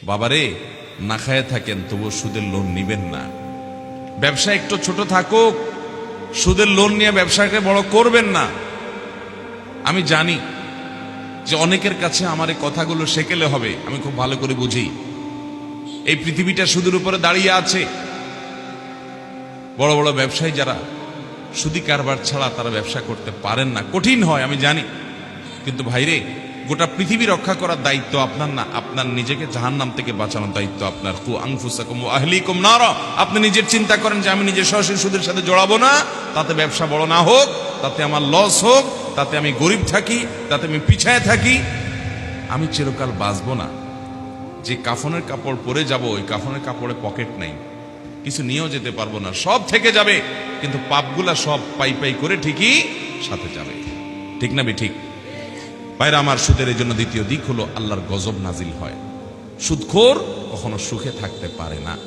বাবারে, না খায় থাকেন তবুও সুদের লোন নিবেন না। ব্যবসা একটু ছোট থাকুক, সুদের লোন নিয়ে ব্যবসাকে বড় করবেন না। আমি জানি যে অনেকের কাছে আমার এই কথাগুলো শেকেলে হবে, আমি খুব ভালো করে বুঝি। এই পৃথিবীটা সুদের উপরে দাঁড়িয়ে আছে। বড় বড় ব্যবসায়ী যারা সুদি কারবার ছাড়া তারা ব্যবসা করতে পারেন না, কঠিন হয় আমি জানি। কিন্তু ভাইরে, গোটা পৃথিবী রক্ষা করার দায়িত্ব আপনার না, আপনার নিজেকে জাহান্নাম থেকে বাঁচানোর দায়িত্ব আপনার। কু আনফুসাকুম ওয়া আহলিকুম নারা। আপনি নিজের চিন্তা করেন যে আমি নিজে সরাসরি সুদের সাথে জড়াবো না, তাতে ব্যবসা বড় না হোক, তাতে আমার লস হোক, তাতে আমি গরিব থাকি, তাতে আমি পিছায় থাকি, আমি চিরকাল বাঁচবো না। যে কাফনের কাপড় পরে যাব, ওই কাফনের কাপড়ে পকেট নাই, কিছু নিয়েও যেতে পারবো না, সব থেকে যাবে, কিন্তু পাপগুলা সব পাই পাই করে ঠিকই সাথে যাবে। ঠিক না ঠিক? ভাইরা আমার, সুদের এই জন্য দ্বিতীয় দিক হলো আল্লাহর গজব নাজিল হয়। সুদখোর কখনো সুখে থাকতে পারে না।